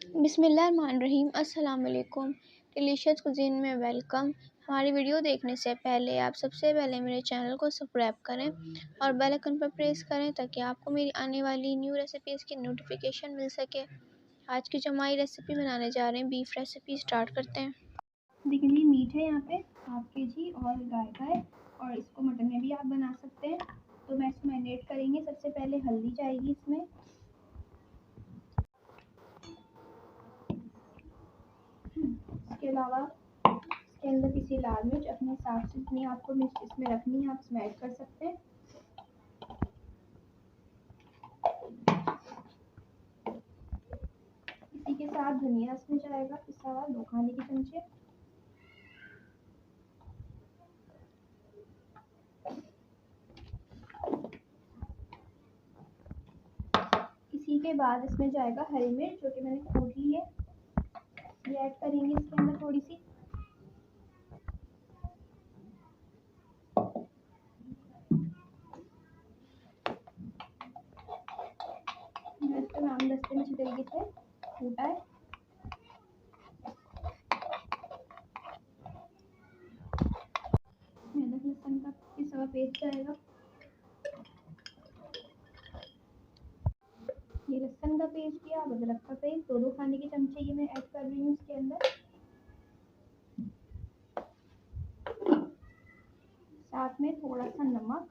बिस्मिल्लाहिर्रहमानिर्रहीम। अस्सलाम वालेकुम। डिलीशियस कुज़ीन में वेलकम। हमारी वीडियो देखने से पहले आप सबसे पहले मेरे चैनल को सब्सक्राइब करें और बेल आइकन पर प्रेस करें ताकि आपको मेरी आने वाली न्यू रेसिपीज़ की नोटिफिकेशन मिल सके। आज की जो हमारी रेसिपी बनाने जा रहे हैं बीफ रेसिपी, स्टार्ट करते हैं। देखिए जी, मीट है यहाँ पे 1/2 kg और गाय का है, और इसको मटन में भी आप बना सकते हैं। तो मैं इसको मैरिनेट करेंगे। सबसे पहले हल्दी जाएगी इसमें, इसके अलावा इसके अंदर किसी लाल मिर्च अपने हिसाब से जितनी आपको मिर्च इसमें रखनी है आप इसमें ऐड कर सकते हैं। इसी के साथ धनिया इसमें जाएगा पिसा हुआ 2 खाने के चमचे। इसी के बाद इसमें जाएगा हरी मिर्च जो कि मैंने कूट ली है, ये ऐड करेंगे इसके अंदर थोड़ी सी। मैं इसको आमदस्ते में अच्छी तरीके से कूटा है। अदरक लहसुन का पिसा हुआ पेस्ट जाएगा। ये लहसुन का पेस्ट किया, अदरक का पेस्ट 2-2 खाने के चमचे ये मैं ऐड कर रही हूँ इसके अंदर। साथ में थोड़ा सा नमक,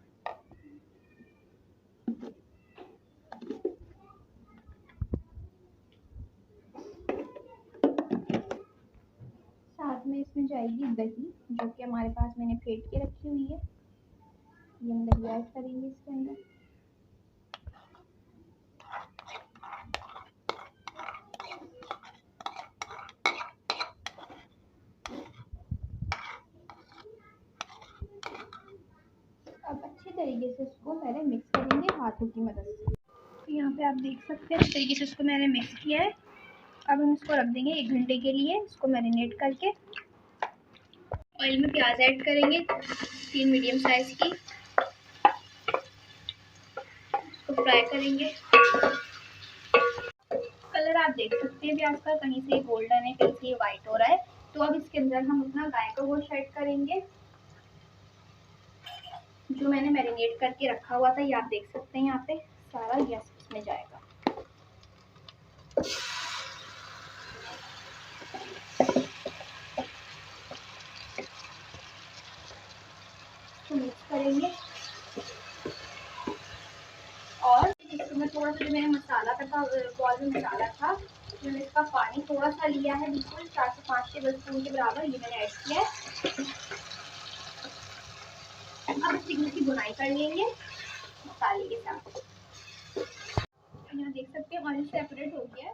साथ में इसमें जाएगी दही जो कि हमारे पास मैंने फेंट के रखी हुई है, ये हम दही ऐड करेंगे इसके अंदर। अब अच्छी तरीके से इसको पहले मिक्स करेंगे हाथों की मदद से। तो यहाँ पे आप देख सकते हैं इस तरीके से इसको मैंने मिक्स किया है। अब हम इसको रख देंगे 1 घंटे के लिए इसको मैरिनेट करके। ऑयल में प्याज ऐड करेंगे 3 मीडियम साइज की, इसको फ्राई करेंगे। कलर आप देख सकते हैं प्याज का, कहीं से गोल्डन है कहीं से वाइट हो रहा है। तो अब इसके अंदर हम अपना गाय का गोश्त ऐड करेंगे जो मैंने मैरिनेट करके रखा हुआ था। ये आप देख सकते हैं यहाँ पे सारा गैस इसमें जाएगा। तो मिक्स करेंगे और इसमें थोड़ा सा जो मैंने मसाला था, बॉल में मसाला था, मैंने इसका पानी थोड़ा सा लिया है, बिल्कुल 4 से 5 टेबलस्पून के बराबर ये मैंने ऐड किया है। अब इसकी बुनाई कर लेंगे मसाले के साथ। यहाँ देख सकते हैं ऑयल सेपरेट हो गया है,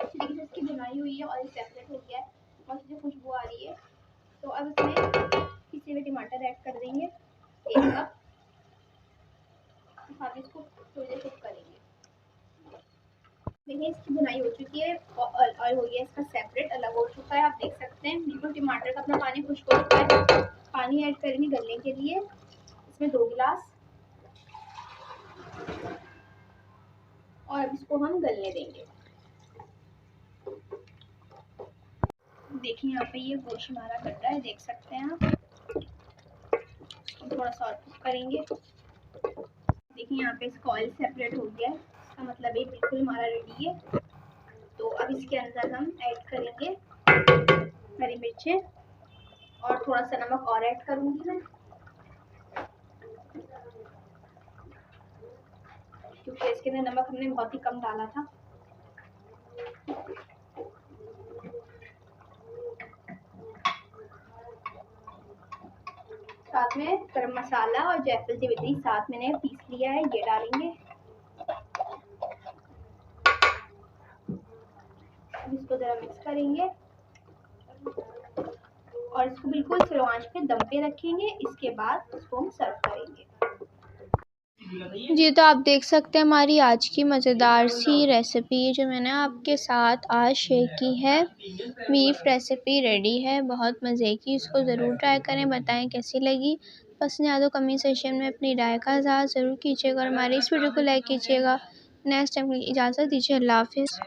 अच्छी तरीके से इसकी बुनाई हुई है, ऑयल सेपरेट हो गया है और इसमें खुशबू आ रही है। तो अब इसमें पिसे हुए टमाटर ऐड कर देंगे 1 कप। अब इसको थोड़ी देर कुक करेंगे। देखिए इसकी बुनाई हो चुकी है, ऑयल हो गया इसका सेपरेट, अलग हो चुका है। आप देख सकते हैं बिल्कुल टमाटर का अपना पानी खुश्क हो चुका है। पानी ऐड करेंगे गलने के लिए, इसमें 2 गिलास, और अब इसको हम गलने देंगे। देखिए यहाँ पे ये गोश्त हमारा गल रहा है, देख सकते हैं आप। थोड़ा सा और कुक करेंगे। देखिए यहाँ पे इसका ऑयल सेपरेट हो गया है, इसका मतलब ये बिल्कुल हमारा रेडी है। तो अब इसके अंदर हम ऐड करेंगे हरी मिर्चें और थोड़ा सा नमक और ऐड करूंगी मैं, क्योंकि इसके अंदर नमक हमने बहुत ही कम डाला था। साथ में गरम मसाला और जायफल जावित्री साथ मैंने पीस लिया है, ये डालेंगे। अब इसको जरा मिक्स करेंगे और इसको बिल्कुल स्लो आंच पे दम पे रखेंगे। इसके बाद इसको हम सर्व करेंगे। जी, तो आप देख सकते हैं हमारी आज की मज़ेदार सी रेसिपी जो मैंने आपके साथ आज शेयर की है, बीफ रेसिपी रेडी है, बहुत मज़े की। इसको ज़रूर ट्राई करें, बताएं कैसी लगी। पसंद आए तो कमेंट सेक्शन में अपनी राय का इज़हार ज़रूर कीजिएगा और हमारी इस वीडियो को लाइक कीजिएगा। नेक्स्ट टाइम की इजाज़त दीजिए। अल्लाह हाफ़िज़।